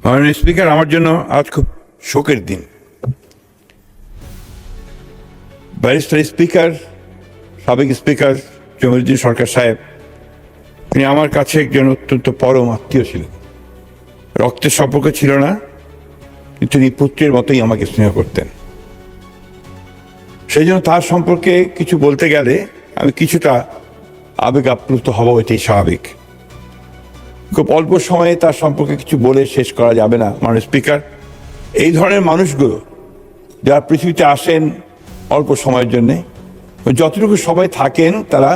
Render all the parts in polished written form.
মাননীয় স্পিকার, আমার জন্য আজ খুব শোকের দিন। ব্যারিস্টার স্পিকার, সাবেক স্পিকার জমিরুদ্দিন সরকার সাহেব, তিনি আমার কাছে একজন অত্যন্ত পরম আত্মীয় ছিলেন। রক্তের সম্পর্ক ছিল না, কিন্তু তিনি পুত্রের মতোই আমাকে স্নেহ করতেন। সেই জন্য তার সম্পর্কে কিছু বলতে গেলে আমি কিছুটা আবেগ আপ্লুত হব, এটাই স্বাভাবিক। খুব অল্প সময়ে তার সম্পর্কে কিছু বলে শেষ করা যাবে না। মাননীয় স্পিকার, এই ধরনের মানুষগুলো যারা পৃথিবীতে আসেন অল্প সময়ের জন্যে, যতটুকু সময় থাকেন তারা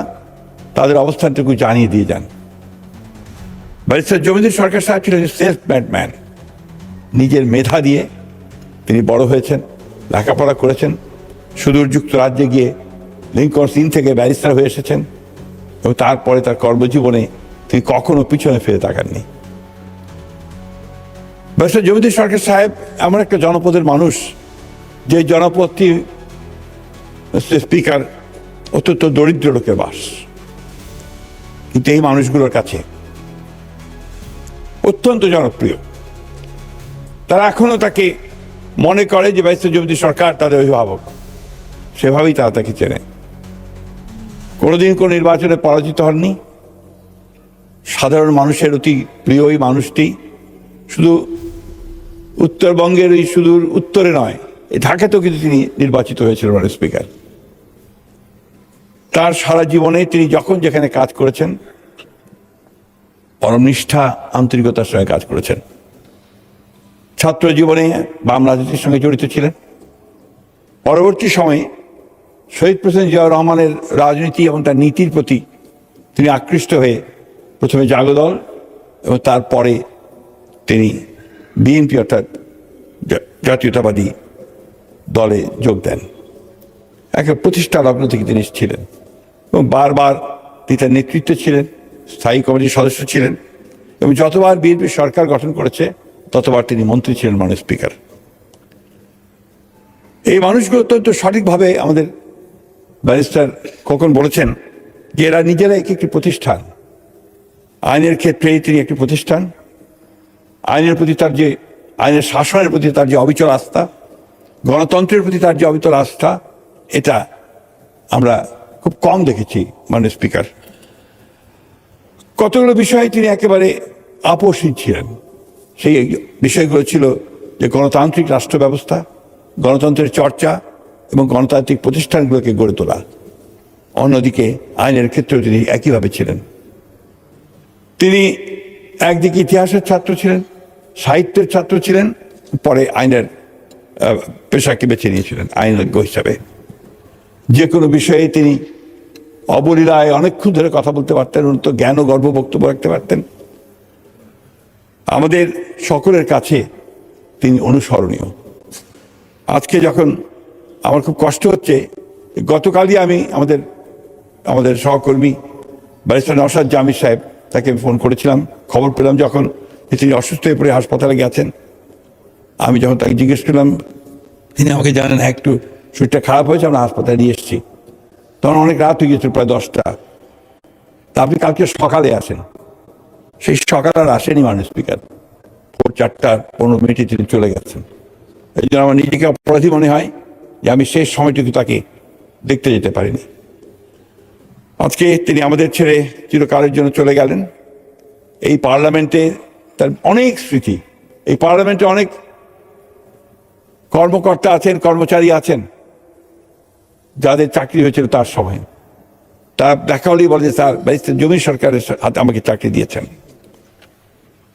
তাদের অবস্থানটুকু জানিয়ে দিয়ে যান। ব্যারিস্টার জমিরুদ্দিন সরকার সাহেব ছিলেন সেলফ মেড ম্যান। নিজের মেধা দিয়ে তিনি বড় হয়েছেন, লেখাপড়া করেছেন, সুদূর যুক্তরাজ্যে গিয়ে লিঙ্কনস ইন থেকে ব্যারিস্টার হয়ে এসেছেন এবং তারপরে তার কর্মজীবনে তিনি কখনো পিছনে ফিরে তাকাননি। ব্যারিস্টার জমিরুদ্দিন সরকার সাহেব এমন একটা জনপদের মানুষ, যে জনপদটি স্পিকার অত্যন্ত দরিদ্র লোকের বাস, কিন্তু এই মানুষগুলোর কাছে অত্যন্ত জনপ্রিয়। তারা এখনো তাকে মনে করে যে ব্যারিস্টার জমিরুদ্দিন সরকার তাদের অভিভাবক, সেভাবেই তারা তাকে চেনে। কোনোদিন কোনো নির্বাচনে পরাজিত হননি। সাধারণ মানুষের অতি প্রিয় ওই মানুষটি শুধু উত্তরবঙ্গের ওই সুদূর উত্তরে নয়, ঢাকাতেও কিন্তু তিনি নির্বাচিত হয়েছিলেন মাননীয় স্পিকার। তার সারা জীবনে তিনি যখন যেখানে কাজ করেছেন পরম নিষ্ঠা, আন্তরিকতার সঙ্গে কাজ করেছেন। ছাত্র জীবনে বাম রাজনীতির সঙ্গে জড়িত ছিলেন। পরবর্তী সময়ে শহীদ প্রেসিডেন্ট জিয়াউর রহমানের রাজনীতি এবং তার নীতির প্রতি তিনি আকৃষ্ট হয়ে প্রথমে জাগদল এবং তারপরে তিনি বিএনপি অর্থাৎ জাতীয়তাবাদী দলে যোগ দেন। একটা প্রতিষ্ঠা লগ্ন থেকে তিনি ছিলেন এবং বারবার তিনি তার নেতৃত্বে ছিলেন, স্থায়ী কমিটির সদস্য ছিলেন এবং যতবার বিএনপি সরকার গঠন করেছে ততবার তিনি মন্ত্রী ছিলেন মাননীয় স্পিকার। এই মানুষগুলো অত্যন্ত সঠিকভাবে আমাদের ব্যারিস্টার খোকন বলেছেন যে এরা নিজেরা একটি প্রতিষ্ঠান। আইনের ক্ষেত্রে তিনি একটি প্রতিষ্ঠান। আইনের প্রতি তার যে, আইনের শাসনের প্রতি তার যে অবিচল আস্থা, গণতন্ত্রের প্রতি তার যে অবিচল আস্থা, এটা আমরা খুব কম দেখেছি মাননীয় স্পিকার। কতগুলো বিষয়ে তিনি একেবারে আপোষহীন ছিলেন। সেই বিষয়গুলো ছিল যে গণতান্ত্রিক রাষ্ট্র ব্যবস্থা, গণতন্ত্রের চর্চা এবং গণতান্ত্রিক প্রতিষ্ঠানগুলোকে গড়ে তোলা। অন্যদিকে আইনের ক্ষেত্রেও তিনি একইভাবে ছিলেন। তিনি একদিকে ইতিহাসের ছাত্র ছিলেন, সাহিত্যের ছাত্র ছিলেন, পরে আইনের পেশাকে বেছে নিয়েছিলেন আইনজ্ঞ হিসাবে। যে কোনো বিষয়ে তিনি অবলীলায় অনেকক্ষণ ধরে কথা বলতে পারতেন, উন্নত জ্ঞান ও গর্ব বক্তব্য রাখতে পারতেন। আমাদের সকলের কাছে তিনি অনুসরণীয়। আজকে যখন আমার খুব কষ্ট হচ্ছে, গতকালই আমি আমাদের সহকর্মী ব্যারিস্টার নওশাদ জামির সাহেব, তাকে ফোন করেছিলাম, খবর পেলাম যখন তিনি অসুস্থ হয়ে পড়ে হাসপাতালে গেছেন। আমি যখন তাকে জিজ্ঞেস করলাম, তিনি আমাকে জানেন একটু শরীরটা খারাপ হয়েছে, আমরা হাসপাতালে নিয়ে এসেছি। তখন অনেক রাত হয়ে গেছিল, প্রায় 10টা। তা আপনি কালকে সকালে আসেন। সেই সকাল আর আসেনি মাননীয় স্পিকার। 4:15 তিনি চলে গেছেন। এই জন্য আমার নিজেকে অপরাধী মনে হয় যে আমি শেষ সময়টুকু তাকে দেখতে যেতে পারিনি। আজকে তিনি আমাদের ছেড়ে চিরকালের জন্য চলে গেলেন। এই পার্লামেন্টে তার অনেক স্মৃতি। এই পার্লামেন্টে অনেক কর্মকর্তা আছেন, কর্মচারী আছেন যাদের চাকরি হয়েছিল তার সময়। তারা দেখা হলেই বলে যে স্যার ব্যারিস্টার জমির সরকারের হাতে আমাকে চাকরি দিয়েছেন।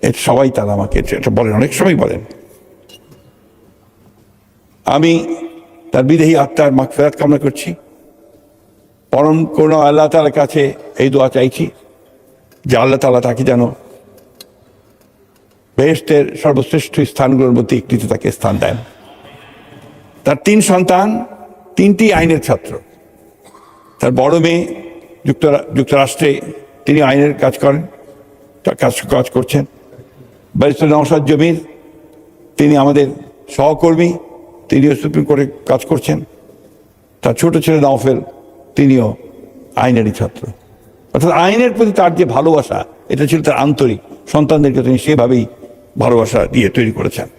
এটা সবাই তারা আমাকে এটা বলেন, অনেক সময় বলেন। আমি তার বিদেহী আত্মার মাগফিরাত কামনা করছি। পরম করুণা আল্লাহ তাআলার কাছে এই দোয়া চাইছি যে আল্লাহ তাআলা তাকে যেন বেহেশতের সর্বশ্রেষ্ঠ স্থানগুলোর মধ্যে একটিতে তাকে স্থান দেন। তার 3 সন্তান, 3টি আইনের ছাত্র। তার বড় মেয়ে যুক্তরাষ্ট্রে তিনি আইনের কাজ করেন, কাজ করছেন। ব্যারিস্টার নওশাদ জমির, তিনি আমাদের সহকর্মী, তিনিও সুপ্রিম কোর্টে কাজ করছেন। তার ছোট ছেলে নওফেল, তিনিও আইনেরই ছাত্র। অর্থাৎ আইনের প্রতি তার যে ভালোবাসা, এটা ছিল তার আন্তরিক। সন্তানদেরকে তিনি সেভাবেই ভালোবাসা দিয়ে তৈরি করেছেন।